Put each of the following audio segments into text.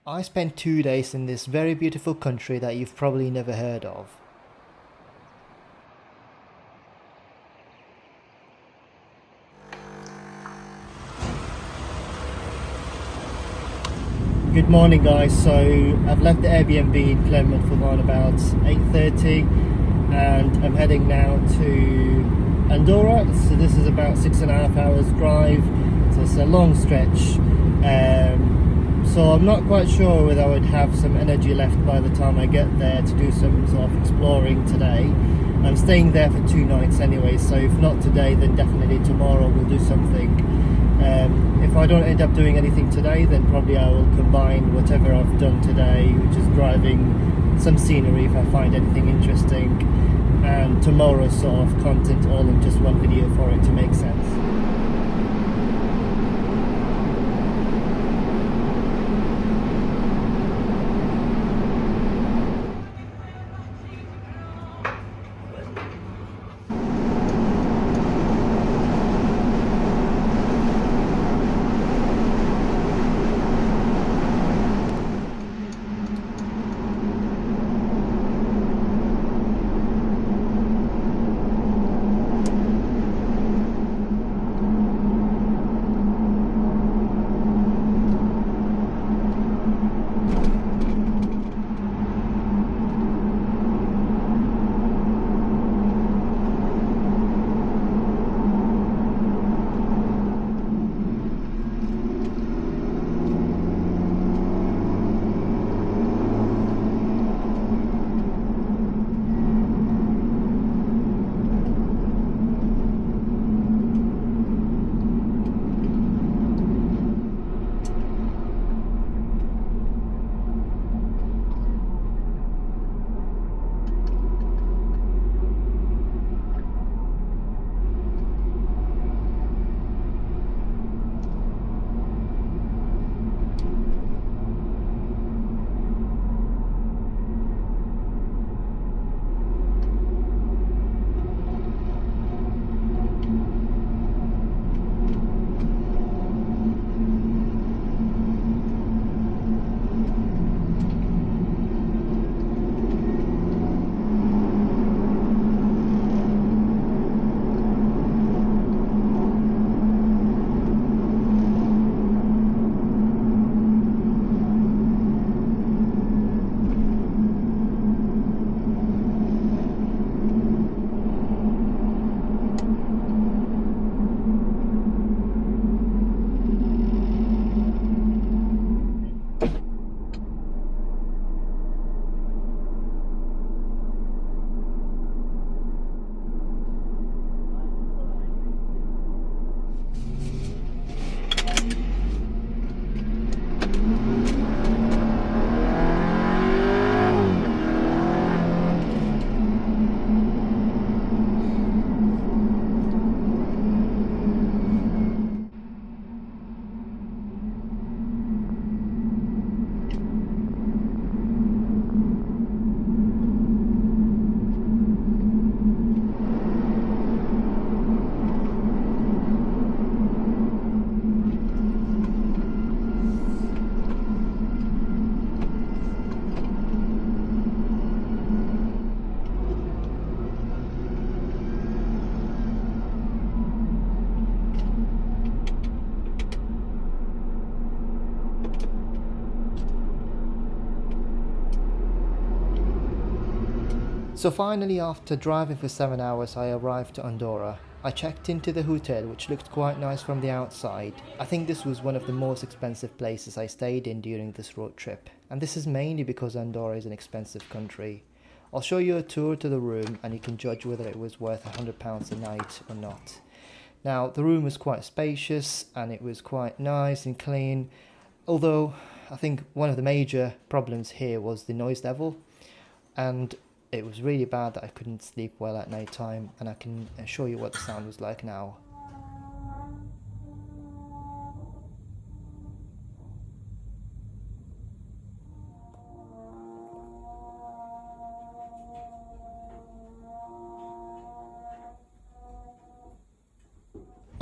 I spent 2 days in this very beautiful country that you've probably never heard of. Good morning guys, so I've left the Airbnb in Clermont for around about 8:30 and I'm heading now to Andorra. So this is about 6.5 hours drive, so it's a long stretch. So I'm not quite sure whether I would have some energy left by the time I get there to do some sort of exploring today. I'm staying there for 2 nights anyway, so if not today then definitely tomorrow we'll do something. If I don't end up doing anything today, then probably I will combine whatever I've done today, which is driving, some scenery if I find anything interesting, and tomorrow's sort of content all in just one video for it to make sense. So finally, after driving for 7 hours, I arrived to Andorra. I checked into the hotel, which looked quite nice from the outside. I think this was one of the most expensive places I stayed in during this road trip, and this is mainly because Andorra is an expensive country. I'll show you a tour to the room and you can judge whether it was worth £100 a night or not. Now, the room was quite spacious and it was quite nice and clean, although I think one of the major problems here was the noise level, and it was really bad that I couldn't sleep well at night time, and I can show you what the sound was like now.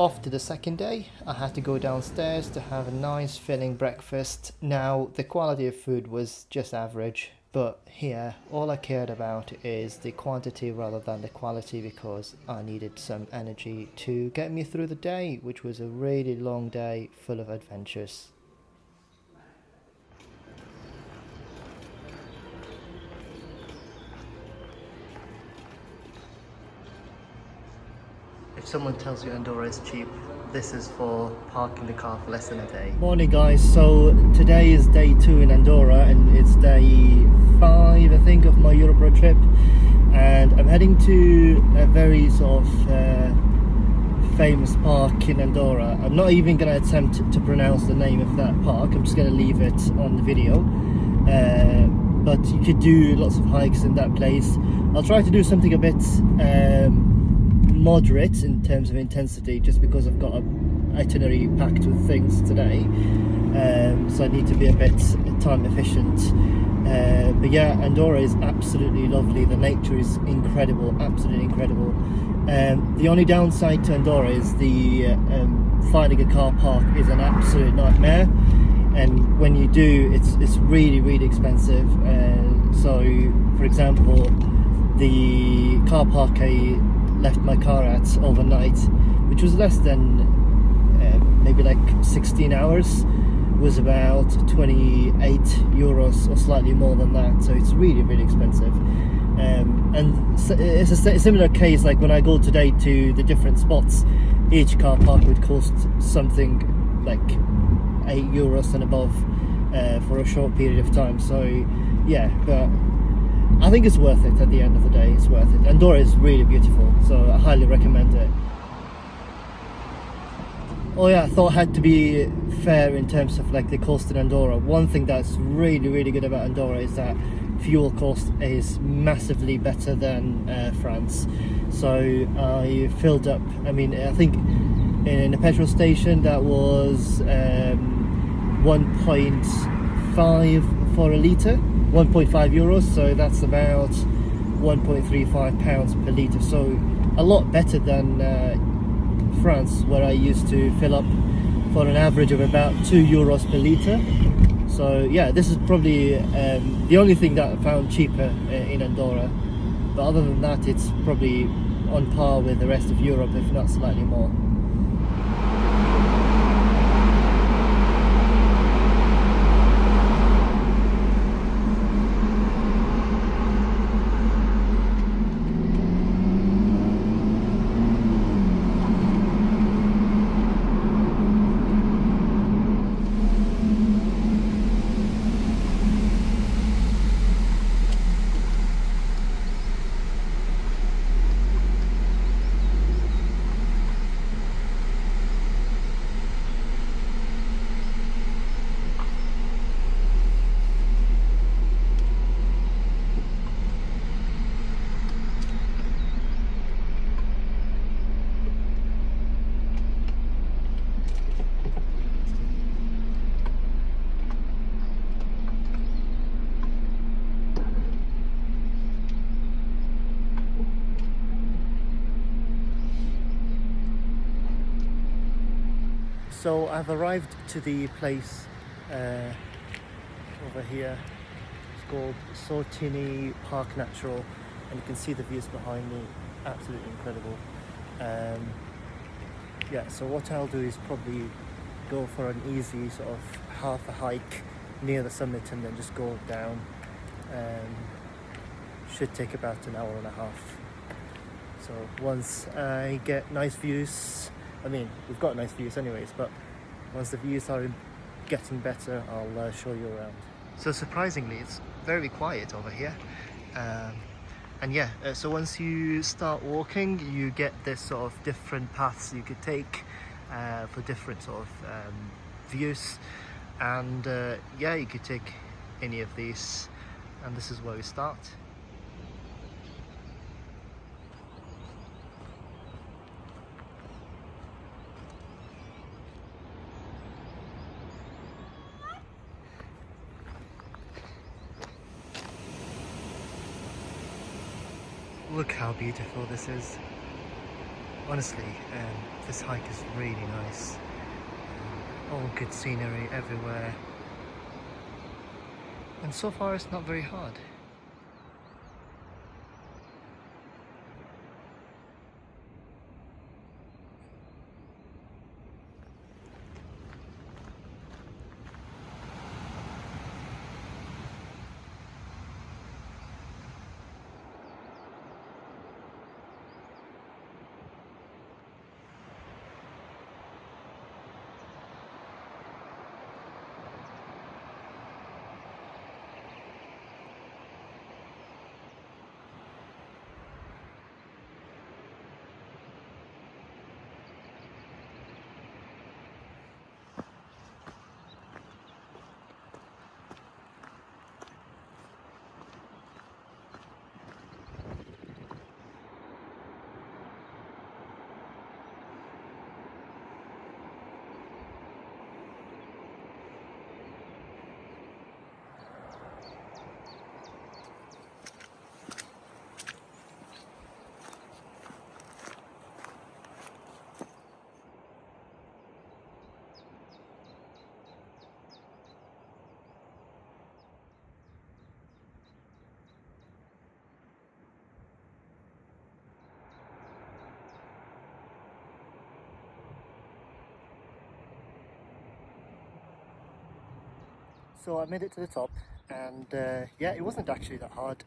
off to the second day. I had to go downstairs to have a nice filling breakfast. Now, the quality of food was just average, but here all I cared about is the quantity rather than the quality, because I needed some energy to get me through the day, which was a really long day full of adventures. If someone tells you Andorra is cheap, this is for parking the car for less than a day. Morning guys, so today is day 2 in Andorra and it's day 5 I think of my Europe road trip, and I'm heading to a very sort of famous park in Andorra. I'm not even going to attempt to pronounce the name of that park, I'm just going to leave it on the video. But you could do lots of hikes in that place. I'll try to do something a bit moderate in terms of intensity, just because I've got an itinerary packed with things today, so I need to be a bit time efficient. But yeah, Andorra is absolutely lovely. The nature is incredible, absolutely incredible. The only downside to Andorra is the finding a car park is an absolute nightmare, and when you do, it's really expensive. So for example, the car park I left my car at overnight, which was less than maybe like 16 hours, was about 28 euros or slightly more than that, so it's really expensive. And it's a similar case like when I go today to the different spots, each car park would cost something like 8 euros and above for a short period of time. So yeah, but I think it's worth it. At the end of the day, it's worth it. Andorra is really beautiful, so I highly recommend it. Oh yeah, I thought I had to be fair in terms of like the cost in Andorra. One thing that's really good about Andorra is that fuel cost is massively better than France. So I filled up, I mean, I think in a petrol station that was 1.5 for a litre, 1.5 euros, so that's about 1.35 pounds per litre, so a lot better than France, where I used to fill up for an average of about 2 euros per litre. So yeah, this is probably the only thing that I found cheaper in Andorra, but other than that it's probably on par with the rest of Europe, if not slightly more. So I've arrived to the place over here. It's called Sorteny Parc Natural, and you can see the views behind me, absolutely incredible. Yeah, so what I'll do is probably go for an easy sort of half a hike near the summit and then just go down. Should take about an hour and a half. So once I get nice views, I mean, we've got nice views anyways, but once the views are getting better, I'll show you around. So surprisingly, it's very quiet over here. And yeah, so once you start walking, you get this sort of different paths you could take for different sort of views. And yeah, you could take any of these, and this is where we start. Look how beautiful this is. honestly, this hike is really nice. All good scenery everywhere. And so far it's not very hard. So I made it to the top, and yeah, it wasn't actually that hard,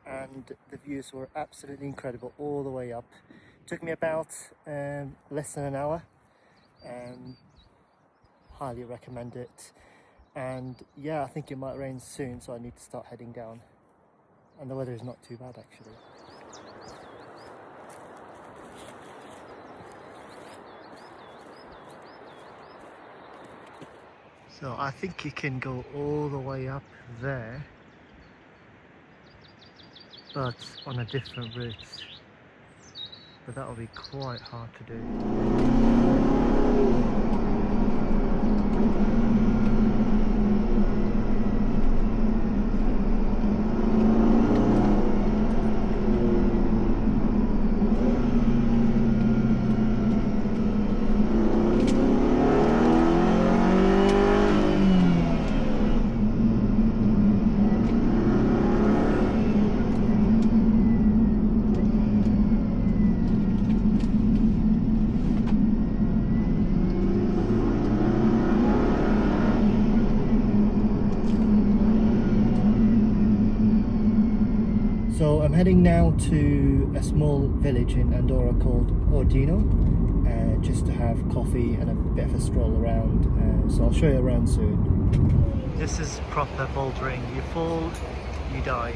and the views were absolutely incredible all the way up. It took me about less than an hour. Highly recommend it. And yeah, I think it might rain soon, so I need to start heading down. And the weather is not too bad actually. So I think you can go all the way up there, but on a different route. But that will be quite hard to do. So I'm heading now to a small village in Andorra called Ordino, just to have coffee and a bit of a stroll around. So I'll show you around soon. This is proper bouldering. You fall, you die.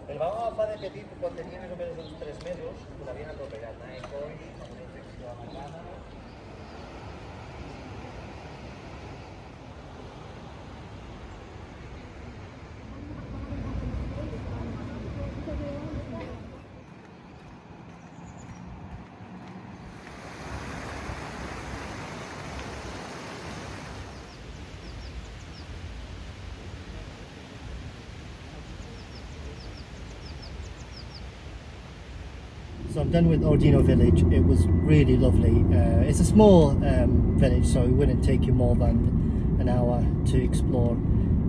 El vam agafar de petit quan tenia més o menys uns 3 mesos, l'havien atropellat, coix, amb una infecció a la cana. So I'm done with Ordino village. It was really lovely. It's a small village, so it wouldn't take you more than an hour to explore.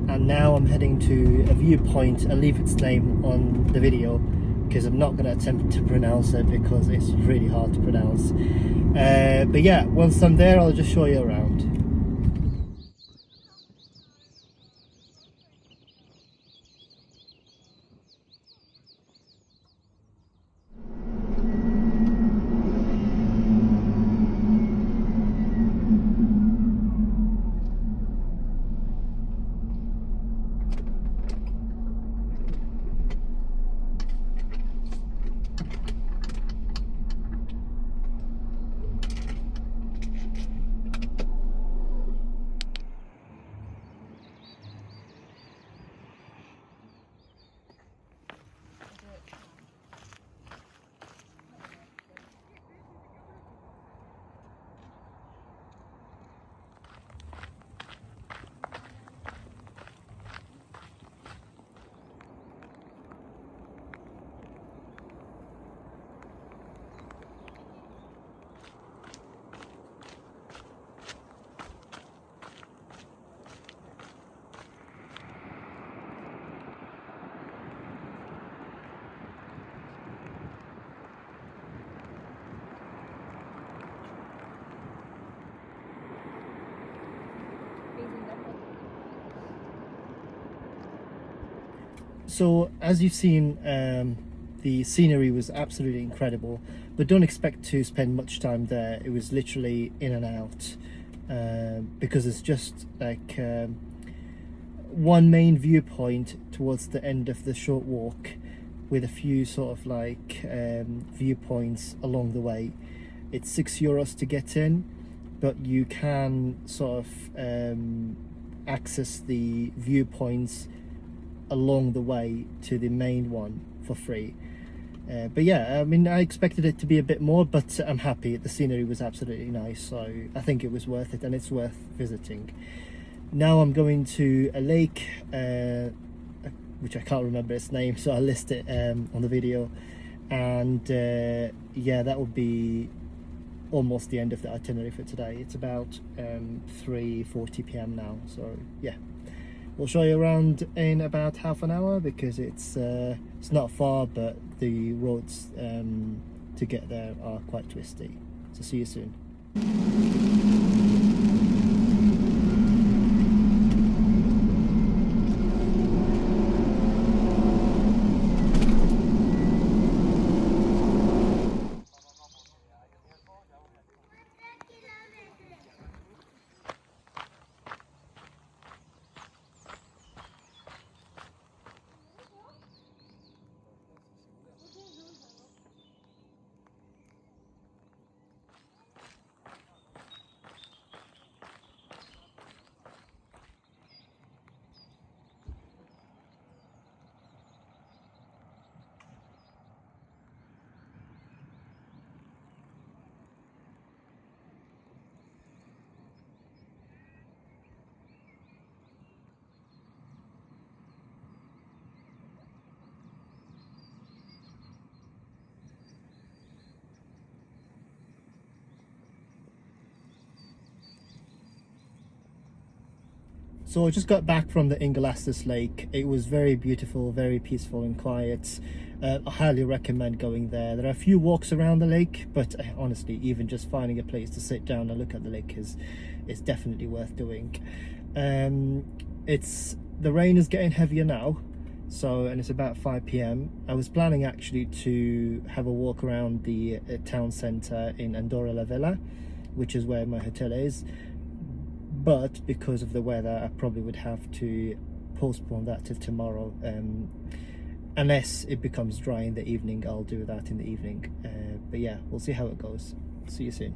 And now I'm heading to a viewpoint. I'll leave its name on the video because I'm not going to attempt to pronounce it because it's really hard to pronounce. But yeah, once I'm there, I'll just show you around. So as you've seen, the scenery was absolutely incredible, but don't expect to spend much time there. It was literally in and out, because it's just like one main viewpoint towards the end of the short walk, with a few sort of like viewpoints along the way. It's €6 to get in, but you can sort of access the viewpoints along the way to the main one for free. But yeah, I mean, I expected it to be a bit more, but I'm happy. The scenery was absolutely nice, so I think it was worth it, and it's worth visiting. Now I'm going to a lake, which I can't remember its name, so I'll list it on the video. And yeah, that would be almost the end of the itinerary for today. It's about 3:40 p.m. now, so yeah, we'll show you around in about half an hour, because it's not far, but the roads to get there are quite twisty. So see you soon. So I just got back from the Ingalastus Lake. It was very beautiful, very peaceful and quiet. I highly recommend going there. There are a few walks around the lake, but honestly, even just finding a place to sit down and look at the lake is definitely worth doing. The rain is getting heavier now, and it's about 5 p.m. I was planning actually to have a walk around the town centre in Andorra la Vella, which is where my hotel is. But because of the weather, I probably would have to postpone that till tomorrow. Unless it becomes dry in the evening, I'll do that in the evening. But yeah, we'll see how it goes. See you soon.